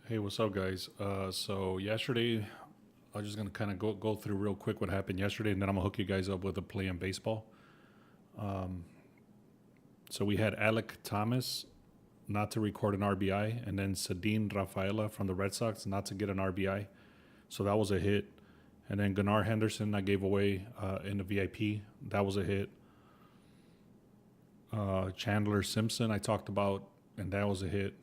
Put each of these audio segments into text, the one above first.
Hey, what's up, guys? So yesterday, I'm just gonna kind of go through real quick what happened yesterday, and then I'm gonna hook you guys up with a play in baseball. So we had Alec Thomas not to record an RBI, and then Sadine Rafaela from the Red Sox not to get an RBI. So that was a hit. And then Gunnar Henderson I gave away in the VIP. That was a hit. Chandler Simpson I talked about, and that was a hit.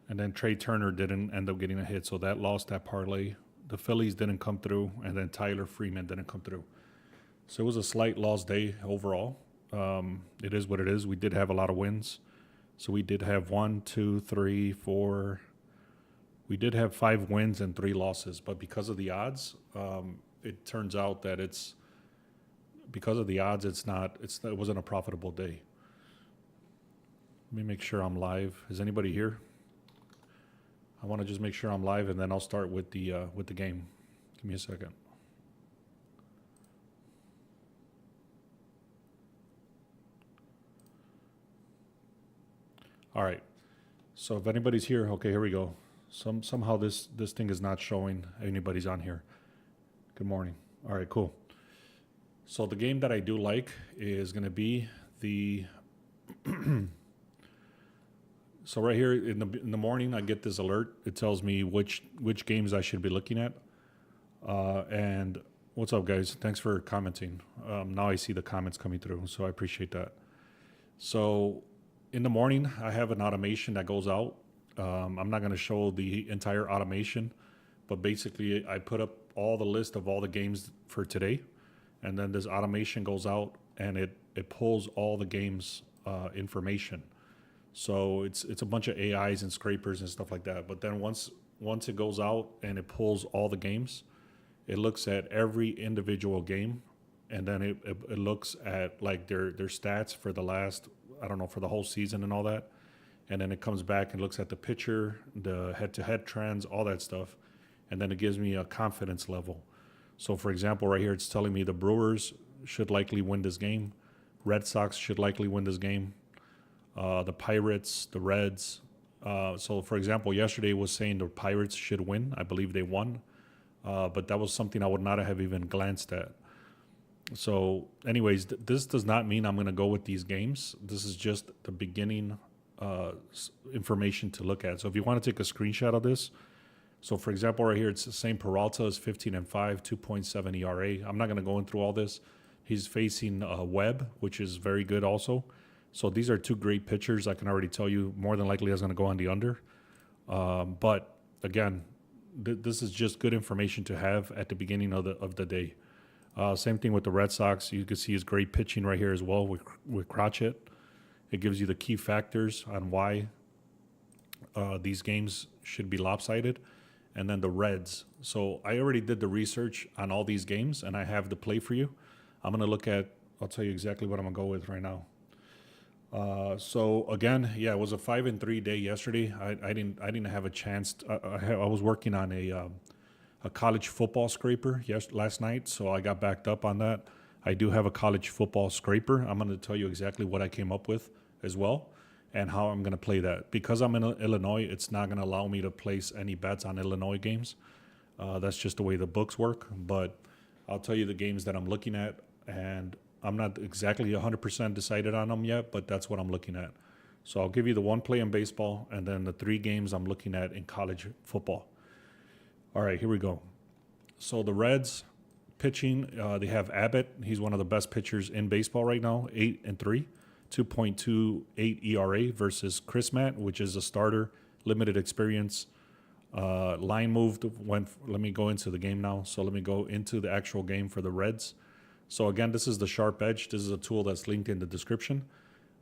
And then Trey Turner didn't end up getting a hit, so that lost that parlay. The Phillies didn't come through, and then Tyler Freeman didn't come through. So it was a slight loss day overall. It is what it is. We did have a lot of wins. So we did have one, two, three, four. We did have 5 wins and 3 losses, but because of the odds, it turns out that it's because of the odds. It wasn't a profitable day. Let me make sure I'm live. Is anybody here? I want to just make sure I'm live, and then I'll start with the game. Give me a second. All right. So if anybody's here, okay, here we go. Somehow this thing is not showing anybody's on here. Good morning. All right, cool. So the game that I do like is going to be the. So right here in the morning, I get this alert. It tells me which games I should be looking at. And what's up, guys? Thanks for commenting. Now I see the comments coming through, so I appreciate that. So in the morning, I have an automation that goes out. I'm not going to show the entire automation, but basically I put up all the list of all the games for today, and then this automation goes out and it pulls all the games information. So it's a bunch of AIs and scrapers and stuff like that. But then once it goes out and it pulls all the games, it looks at every individual game, and then it looks at like their stats for the last, I don't know, for the whole season and all that. And then it comes back and looks at the pitcher, the head-to-head trends, all that stuff, and then it gives me a confidence level. So for example, right here it's telling me the Brewers should likely win this game, Red Sox should likely win this game, the Pirates, the Reds. So for example, yesterday was saying the Pirates should win. I believe they won, but that was something I would not have even glanced at. So, anyways, this does not mean I'm going to go with these games. This is just the beginning information to look at. So, if you want to take a screenshot of this, so for example, right here, it's the same. Peralta is 15-5, 2.7 ERA. I'm not going to go in through all this. He's facing Webb, which is very good also. So, these are two great pitchers. I can already tell you more than likely I was going to go on the under. But again, this is just good information to have at the beginning of the day. Same thing with the Red Sox. You can see his great pitching right here as well with Crotchet. It gives you the key factors on why these games should be lopsided. And then the Reds. So I already did the research on all these games, and I have the play for you. I'm going to look at, I'll tell you exactly what I'm going to go with right now. So again, yeah, it was a 5-3 day yesterday. I didn't have a chance. I was working on a college football scraper last night, so I got backed up on that. I do have a college football scraper. I'm going to tell you exactly what I came up with as well and how I'm going to play that. Because I'm in Illinois, it's not going to allow me to place any bets on Illinois games. That's just the way the books work. But I'll tell you the games that I'm looking at, and I'm not exactly 100% decided on them yet, but that's what I'm looking at. So I'll give you the one play in baseball and then the 3 games I'm looking at in college football. All right, here we go. So the Reds pitching, they have Abbott. He's one of the best pitchers in baseball right now, 8-3, 2.28 ERA versus Chris Matt, which is a starter, limited experience. Line moved. Let me go into the game now. So let me go into the actual game for the Reds. So again, this is the Sharp Edge. This is a tool that's linked in the description.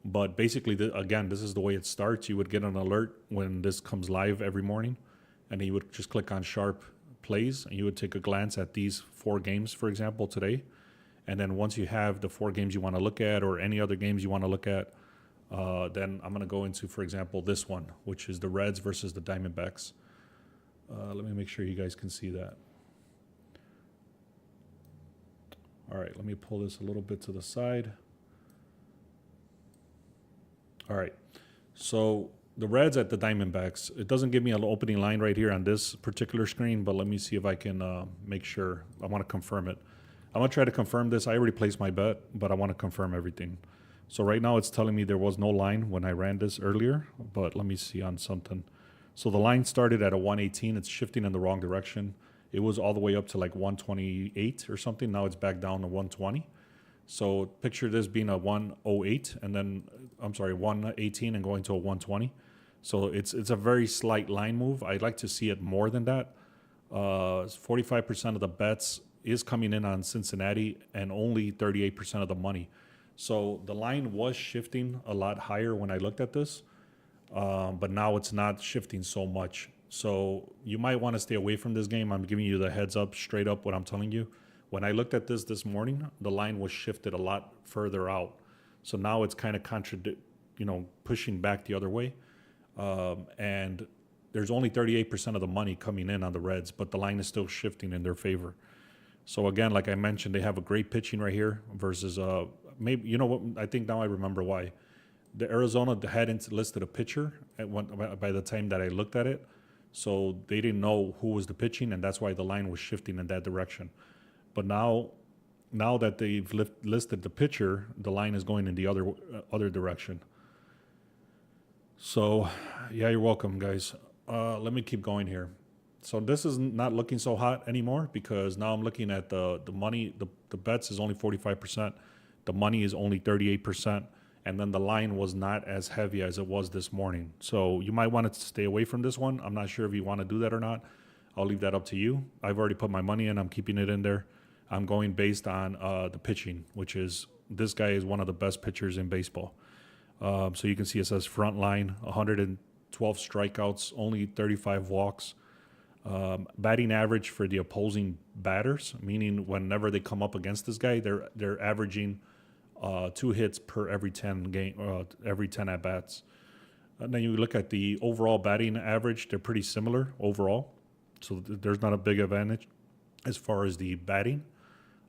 But basically, again, this is the way it starts. You would get an alert when this comes live every morning, and you would just click on Sharp Plays, and you would take a glance at these 4 games, for example, today. And then once you have the 4 games you want to look at or any other games you want to look at, then I'm going to go into, for example, this one, which is the Reds versus the Diamondbacks. Let me make sure you guys can see that. All right, let me pull this a little bit to the side. All right, so The Reds at the Diamondbacks. It doesn't give me an opening line right here on this particular screen, but let me see if I can make sure. I want to confirm it. I'm going to try to confirm this. I already placed my bet, but I want to confirm everything. So right now it's telling me there was no line when I ran this earlier, but let me see on something. So the line started at a 118. It's shifting in the wrong direction. It was all the way up to like 128 or something. Now it's back down to 120. So picture this being a 108 and then, 118 and going to a 120. So it's a very slight line move. I'd like to see it more than that. 45% of the bets is coming in on Cincinnati and only 38% of the money. So the line was shifting a lot higher when I looked at this, but now it's not shifting so much. So you might want to stay away from this game. I'm giving you the heads up, straight up what I'm telling you. When I looked at this morning, the line was shifted a lot further out. So now it's kind of pushing back the other way. And there's only 38% of the money coming in on the Reds, but the line is still shifting in their favor. So again, like I mentioned, they have a great pitching right here versus maybe, you know what, I think now I remember why. The Arizona hadn't listed a pitcher by the time that I looked at it. So they didn't know who was the pitching, and that's why the line was shifting in that direction. But now that they've listed the pitcher, the line is going in the other direction. So, yeah, you're welcome, guys. Let me keep going here. So this is not looking so hot anymore because now I'm looking at the money. The bets is only 45%. The money is only 38%. And then the line was not as heavy as it was this morning. So you might want to stay away from this one. I'm not sure if you want to do that or not. I'll leave that up to you. I've already put my money in. I'm keeping it in there. I'm going based on the pitching, which is this guy is one of the best pitchers in baseball. So you can see it says front line, 112 strikeouts, only 35 walks. Batting average for the opposing batters, meaning whenever they come up against this guy, they're averaging 2 hits per every 10 at bats. And then you look at the overall batting average; they're pretty similar overall. So there's not a big advantage as far as the batting.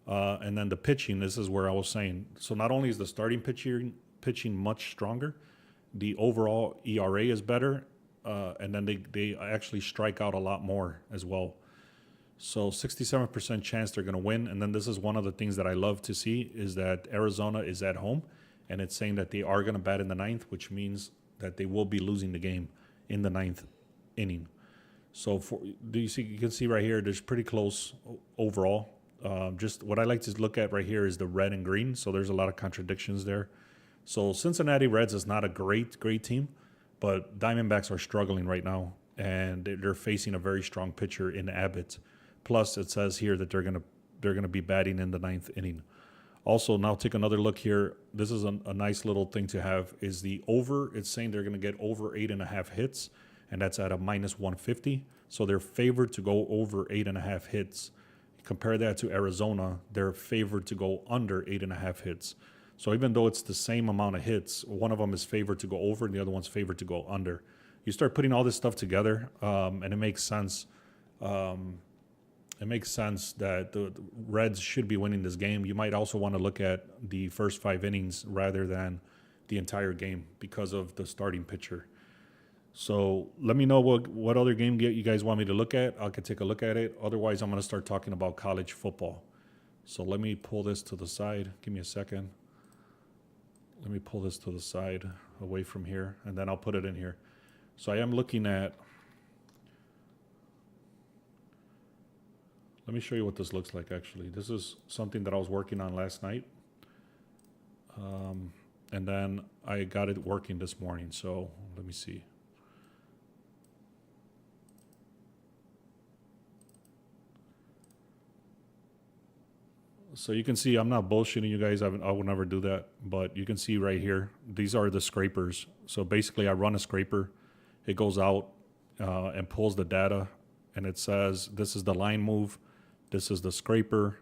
And then the pitching, this is where I was saying. So not only is the starting pitching much stronger, the overall ERA is better, and then they actually strike out a lot more as well. So 67% chance they're going to win. And then this is one of the things that I love to see is that Arizona is at home, and it's saying that they are going to bat in the ninth, which means that they will be losing the game in the ninth inning. So you can see right here, there's pretty close overall. Just what I like to look at right here is the red and green. So there's a lot of contradictions there. So Cincinnati Reds is not a great team, but Diamondbacks are struggling right now, and they're facing a very strong pitcher in Abbott. Plus, it says here that they're gonna be batting in the ninth inning. Also, now take another look here. This is a nice little thing to have. Is the over? It's saying they're gonna get over 8.5 hits, and that's at a -150. So they're favored to go over 8.5 hits. Compare that to Arizona, they're favored to go under 8.5 hits. So even though it's the same amount of hits, one of them is favored to go over and the other one's favored to go under. You start putting all this stuff together, and it makes sense. It makes sense that the Reds should be winning this game. You might also want to look at the first 5 innings rather than the entire game because of the starting pitcher. So let me know what other game you guys want me to look at. I could take a look at it. Otherwise, I'm going to start talking about college football. So let me pull this to the side. Give me a second. Let me pull this to the side away from here, and then I'll put it in here. So I am looking at, let me show you what this looks like actually. This is something that I was working on last night. And then I got it working this morning. So let me see. So you can see I'm not bullshitting you guys. I would never do that. But you can see right here, these are the scrapers. So basically I run a scraper. It goes out and pulls the data. And it says this is the line move. This is the scraper.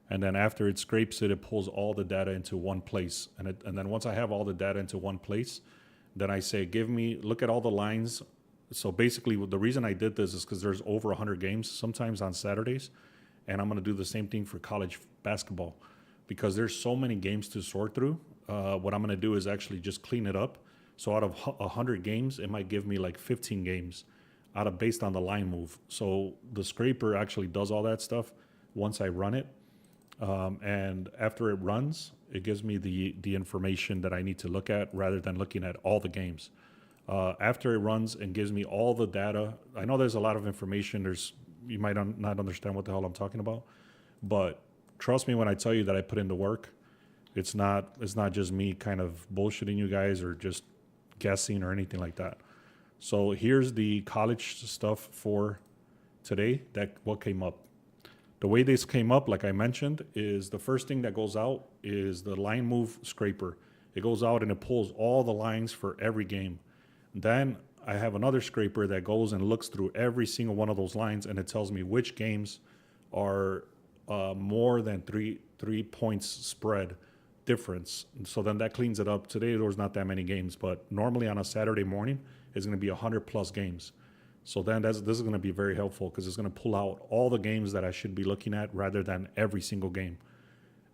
And then after it scrapes it, it pulls all the data into one place. And then once I have all the data into one place, then I say, look at all the lines. So basically the reason I did this is because there's over 100 games sometimes on Saturdays. And I'm going to do the same thing for college basketball because there's so many games to sort through. What I'm going to do is actually just clean it up So out of 100 games, it might give me like 15 games based on the line move. So the scraper actually does all that stuff once I run it. And after it runs, it gives me the information that I need to look at rather than looking at all the games. After it runs and gives me all the data, I know there's a lot of information. You might not understand what the hell I'm talking about, but trust me when I tell you that I put in the work. It's not just me kind of bullshitting you guys or just guessing or anything like that. So here's the college stuff for today. What came up. The way this came up, like I mentioned, is the first thing that goes out is the line move scraper. It goes out and it pulls all the lines for every game. Then I have another scraper that goes and looks through every single one of those lines, and it tells me which games are more than three points spread difference. So then that cleans it up. Today there was not that many games, but normally on a Saturday morning it's going to be 100 plus games. So then this is going to be very helpful because it's going to pull out all the games that I should be looking at rather than every single game.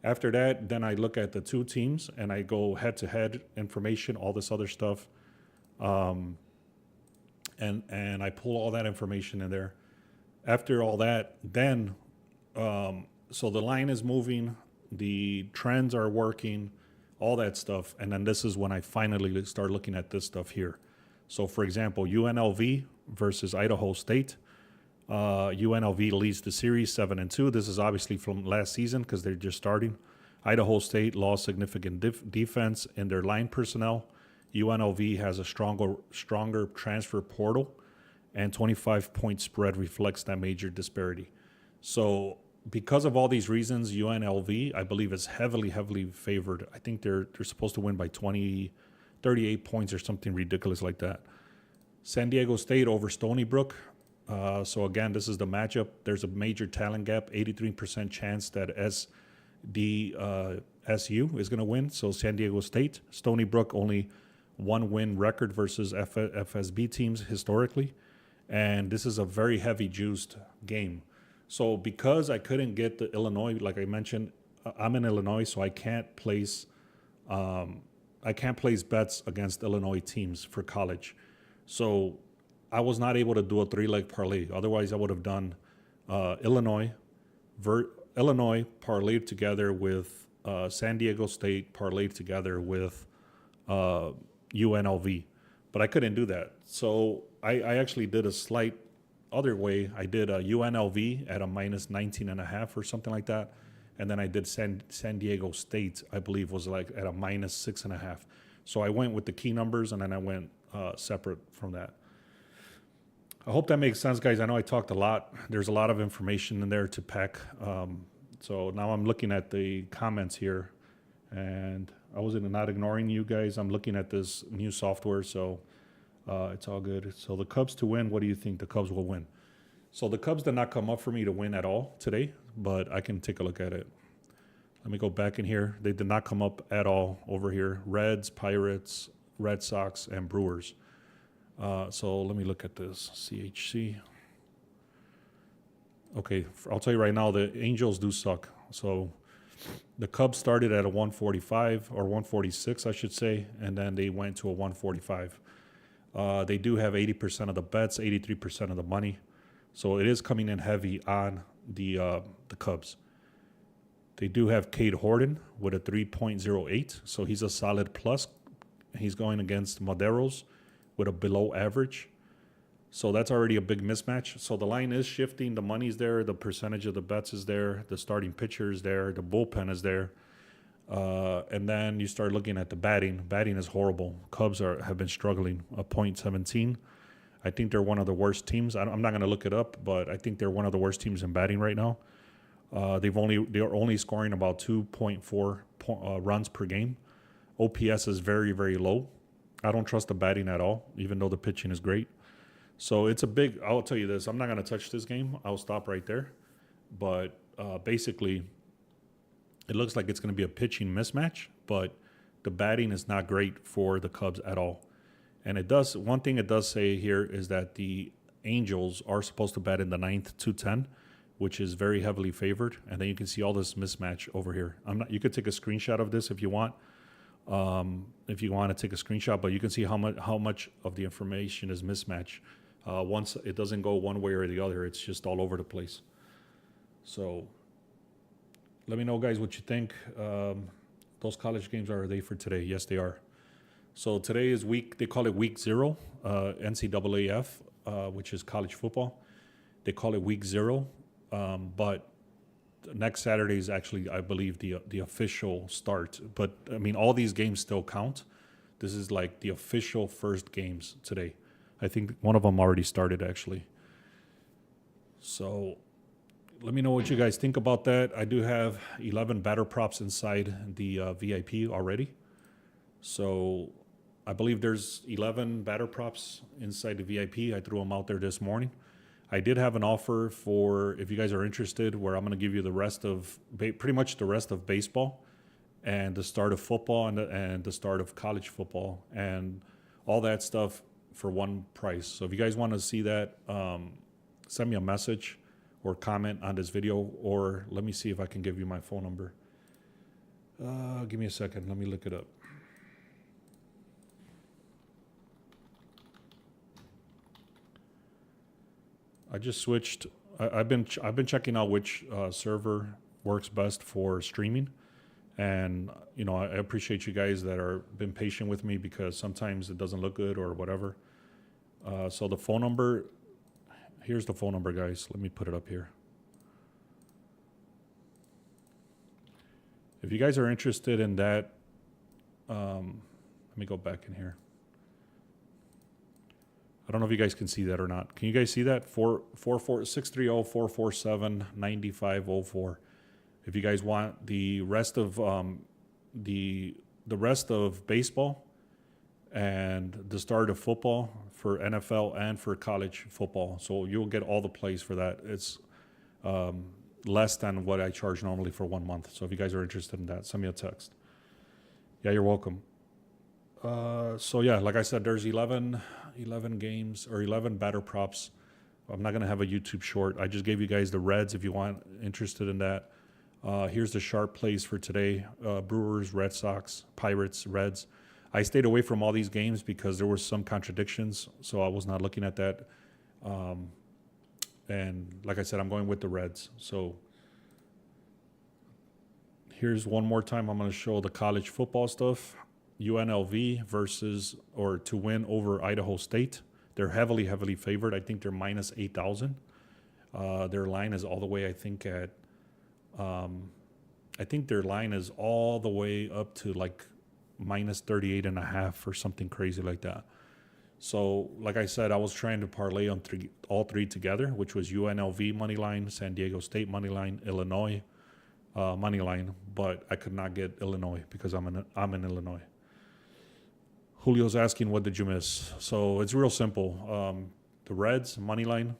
After that, then I look at the two teams and I go head to head information, all this other stuff. And I pull all that information in there. After all that, then so the line is moving, the trends are working, all that stuff. And then this is when I finally start looking at this stuff here. So for example, UNLV versus Idaho State. UNLV leads the series 7-2. This is obviously from last season because they're just starting. Idaho State lost significant defense in their line personnel. UNLV has a stronger transfer portal, and 25-point spread reflects that major disparity. So because of all these reasons, UNLV, I believe, is heavily favored. I think they're supposed to win by 38 points or something ridiculous like that. San Diego State over Stony Brook. So again, this is the matchup. There's a major talent gap, 83% chance that SU is going to win. So San Diego State. Stony Brook only one win record versus FSB teams historically. And this is a very heavy juiced game. So because I couldn't get the Illinois, like I mentioned, I'm in Illinois, so I can't place bets against Illinois teams for college. So I was not able to do a 3-leg parlay. Otherwise, I would have done Illinois parlayed together with San Diego State parlayed together with UNLV. But I couldn't do that. So I actually did a slight other way. I did a UNLV at a minus 19.5 or something like that. And then I did San Diego State, I believe, was like at a minus 6.5. So I went with the key numbers, and then I went separate from that. I hope that makes sense, guys. I know I talked a lot. There's a lot of information in there to pack. So now I'm looking at the comments here, and I was not ignoring you guys. I'm looking at this new software, so it's all good. So the Cubs to win, what do you think the Cubs will win? So the Cubs did not come up for me to win at all today, but I can take a look at it. Let me go back in here. They did not come up at all over here. Reds, Pirates, Red Sox, and Brewers. So let me look at this. CHC. Okay, I'll tell you right now, the Angels do suck. So the Cubs started at a 145 or 146, I should say, and then they went to a 145. They do have 80% of the bets, 83% of the money. So it is coming in heavy on the Cubs. They do have Cade Horton with a 3.08, so he's a solid plus. He's going against Maderos with a below average. So that's already a big mismatch. So the line is shifting. The money's there. The percentage of the bets is there. The starting pitcher is there. The bullpen is there. And then you start looking at the batting. Batting is horrible. Cubs have been struggling. A .17. I think they're one of the worst teams. I'm not going to look it up, but I think they're one of the worst teams in batting right now. They're only scoring about 2.4 runs per game. OPS is very, very low. I don't trust the batting at all, even though the pitching is great. So it's I'll tell you this, I'm not going to touch this game. I'll stop right there. But basically, it looks like it's going to be a pitching mismatch, but the batting is not great for the Cubs at all. And one thing it does say here is that the Angels are supposed to bat in the 9th to 10, which is very heavily favored. And then you can see all this mismatch over here. You could take a screenshot of this if you want. if you want to take a screenshot, but you can see how much of the information is mismatched. Once it doesn't go one way or the other, it's just all over the place. So let me know, guys, what you think. Those college games, are they for today? Yes, they are. So today is they call it week 0, NCAAF, which is college football. They call it week 0, but next Saturday is actually, I believe, the official start. But I mean, all these games still count. This is like the official first games today. I think one of them already started, actually. So let me know what you guys think about that. I do have 11 batter props inside the VIP already. So I believe there's 11 batter props inside the VIP. I threw them out there this morning. I did have an offer for, if you guys are interested, where I'm going to give you the rest of, pretty much the rest of baseball and the start of football and the start of college football and all that stuff for one price. So if you guys want to see that, send me a message or comment on this video, or let me see if I can give you my phone number. Give me a second. Let me look it up. I just switched. I've been checking out which server works best for streaming, and I appreciate you guys that are been patient with me, because sometimes it doesn't look good or whatever. So the phone number, here's the phone number, guys. Let me put it up here. If you guys are interested in that, let me go back in here. I don't know if you guys can see that or not. Can you guys see that? 630-447-9504. If you guys want the rest of the rest of baseball and the start of football for NFL and for college football, so you'll get all the plays for that. It's less than what I charge normally for 1 month. So if you guys are interested in that, send me a text. Yeah, you're welcome. So yeah, like I said, there's 11 games or 11 batter props. I'm not going to have a YouTube short. I just gave you guys the Reds if you want interested in that. Here's the sharp plays for today. Brewers, Red Sox, Pirates, Reds. I stayed away from all these games because there were some contradictions, so I was not looking at that. And like I said, I'm going with the Reds. So here's one more time. I'm going to show the college football stuff. UNLV to win over Idaho State. They're heavily favored. I think they're minus 8,000. Their line is all the way, I think their line is all the way up to like minus 38.5 or something crazy like that. So like I said, I was trying to parlay on all three together, which was UNLV money line, San Diego State money line, Illinois money line, but I could not get Illinois because I'm in Illinois. Julio's asking, what did you miss? So it's real simple. The Reds, money line,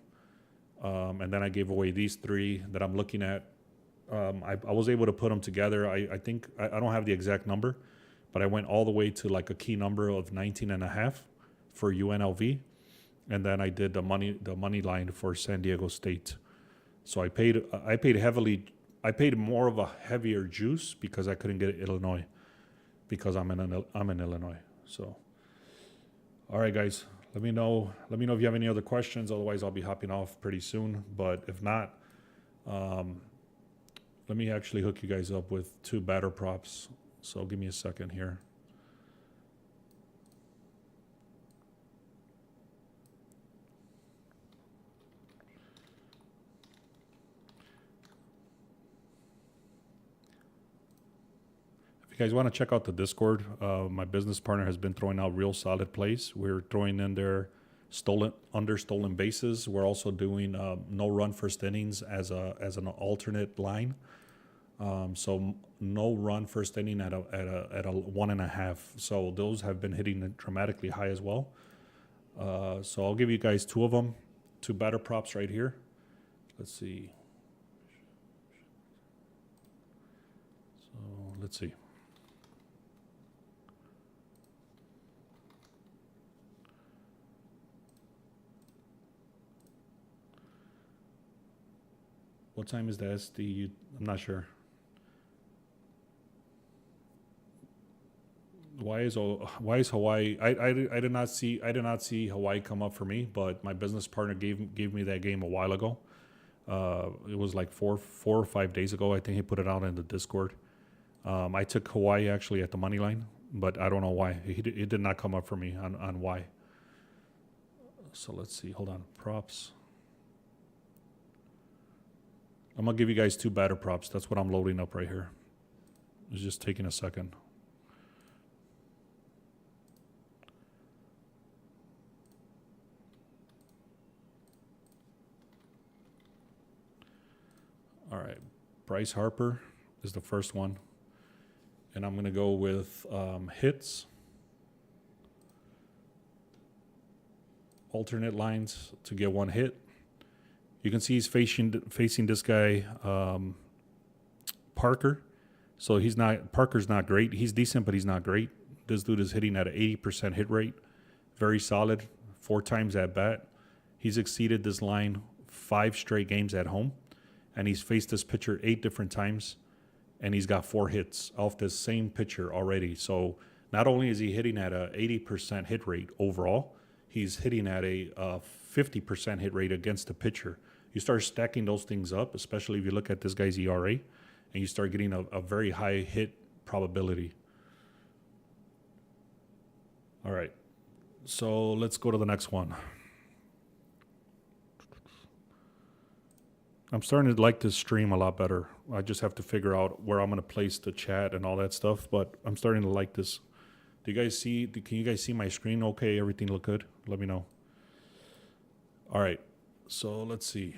and then I gave away these three that I'm looking at. I was able to put them together. I think, I don't have the exact number, but I went all the way to like a key number of 19.5 for UNLV, and then I did the money line for San Diego State. So I paid more of a heavier juice because I couldn't get Illinois because I'm in Illinois. So, all right, guys, let me know if you have any other questions. Otherwise, I'll be hopping off pretty soon. But if not, let me actually hook you guys up with 2 batter props. So give me a second here. If you guys want to check out the Discord, my business partner has been throwing out real solid plays. We're throwing in there stolen bases. We're also doing no run first innings as an alternate line. So no run first inning at a 1.5. So those have been hitting dramatically high as well. So I'll give you guys 2 of them, 2 batter props right here. Let's see. So let's see. What time is the SD? I'm not sure. why is Hawaii? I did not see Hawaii come up for me, but my business partner gave me that game a while ago. It was like 4 or 5 days ago. I think he put it out in the Discord. I took Hawaii actually at the money line, but I don't know why. It did not come up for me on why. So let's see. Hold on. Props. I'm going to give you guys 2 batter props. That's what I'm loading up right here. It's just taking a second. All right. Bryce Harper is the first one. And I'm going to go with hits, alternate lines to get 1 hit. You can see he's facing this guy, Parker. So Parker's not great. He's decent, but he's not great. This dude is hitting at an 80% hit rate. Very solid, 4 times at bat. He's exceeded this line 5 straight games at home. And he's faced this pitcher 8 different times. And he's got 4 hits off this same pitcher already. So not only is he hitting at a 80% hit rate overall, he's hitting at a 50% hit rate against the pitcher. You start stacking those things up, especially if you look at this guy's ERA, and you start getting a very high hit probability. All right, so let's go to the next one. I'm starting to like this stream a lot better. I just have to figure out where I'm going to place the chat and all that stuff, but I'm starting to like this. Can you guys see my screen okay? Everything look good? Let me know. All right, so let's see.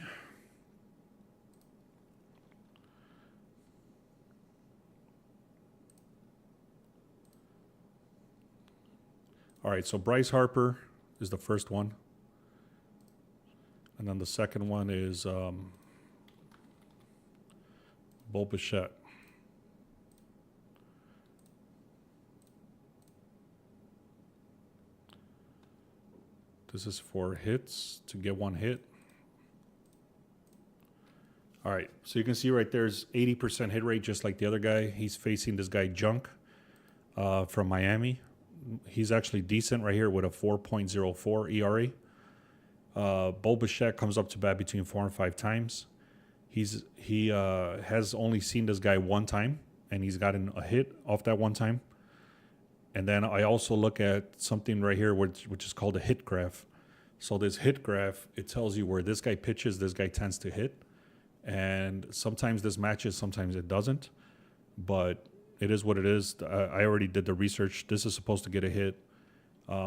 All right, so Bryce Harper is the first one. And then the second one is Bo Bichette. This is for hits, to get 1 hit. All right, so you can see right there's 80% hit rate, just like the other guy. He's facing this guy Junk from Miami. He's actually decent right here with a 4.04 ERA. Bo Bichette comes up to bat between 4 and 5 times. He has only seen this guy 1 time, and he's gotten a hit off that 1 time. And then I also look at something right here, which is called a hit graph. So this hit graph, it tells you where this guy pitches, this guy tends to hit. And sometimes this matches, sometimes it doesn't. But it is what it is. I already did the research. This is supposed to get a hit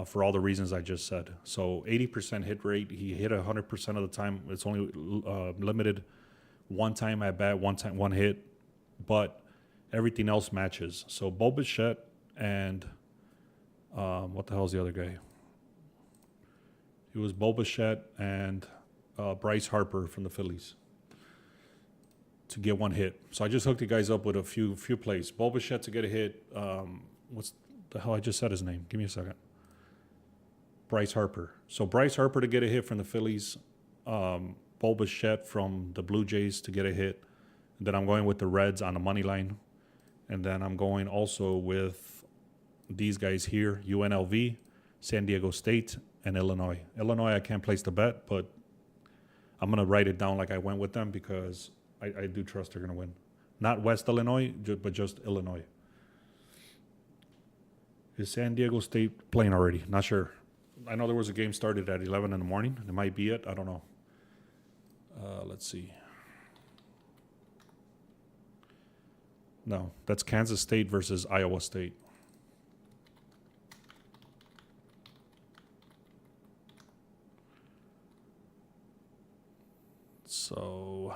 for all the reasons I just said. So 80% hit rate. He hit 100% of the time. It's only limited 1 time at bat, 1 hit. But everything else matches. So Bo Bichette and what the hell is the other guy? It was Bo Bichette and Bryce Harper from the Phillies to get 1 hit. So I just hooked you guys up with a few plays. Bo Bichette to get a hit. What's the hell? I just said his name. Give me a second. Bryce Harper. So Bryce Harper to get a hit from the Phillies. Bo Bichette from the Blue Jays to get a hit. And then I'm going with the Reds on the money line. And then I'm going also with these guys here, UNLV, San Diego State, and Illinois. Illinois, I can't place the bet, but I'm going to write it down like I went with them because I do trust they're going to win. Not West Illinois, but just Illinois. Is San Diego State playing already? Not sure. I know there was a game started at 11 in the morning. It might be it. I don't know. Let's see. No, that's Kansas State versus Iowa State. So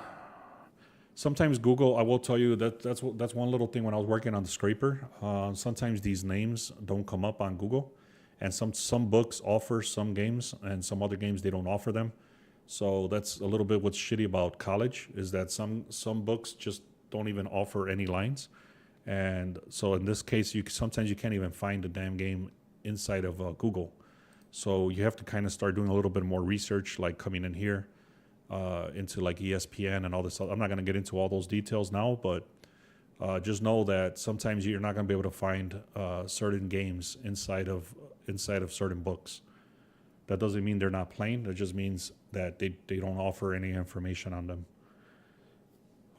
sometimes Google, I will tell you that's one little thing when I was working on the scraper. Sometimes these names don't come up on Google, and some books offer some games, and some other games they don't offer them. So that's a little bit what's shitty about college is that some books just don't even offer any lines. And so in this case, sometimes you can't even find the damn game inside of Google. So you have to kind of start doing a little bit more research, like coming in here into like ESPN and all this. I'm not going to get into all those details now, but Just know that sometimes you're not going to be able to find certain games inside of certain books. That doesn't mean they're not playing. That just means that they don't offer any information on them.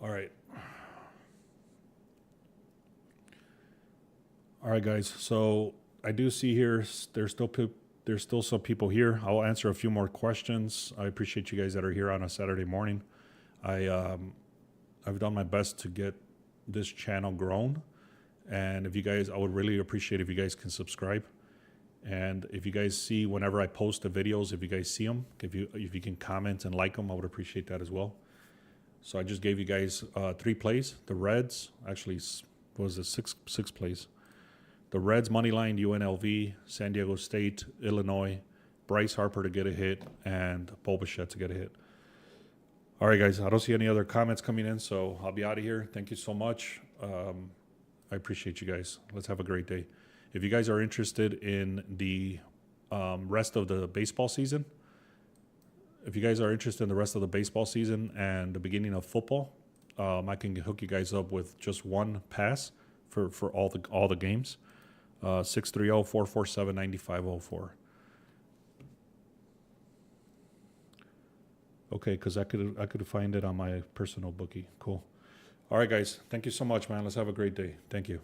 All right. All right, guys. So I do see here there's still some people here. I'll answer a few more questions. I appreciate you guys that are here on a Saturday morning. I've done my best to get this channel grown, and if you guys, I would really appreciate if you guys can subscribe. And if you guys see whenever I post the videos, if you guys see them, if you can comment and like them, I would appreciate that as well. So I just gave you guys 3 plays. The Reds, actually, what was it, six plays. The Reds money line, UNLV, San Diego State, Illinois, Bryce Harper to get a hit, and Bo Bichette to get a hit. All right, guys, I don't see any other comments coming in, so I'll be out of here. Thank you so much. I appreciate you guys. Let's have a great day. If you guys are interested in the rest of the baseball season, and the beginning of football, I can hook you guys up with just one pass for all the games. 630-447-9504. Okay, because I could find it on my personal bookie. Cool. All right, guys. Thank you so much, man. Let's have a great day. Thank you.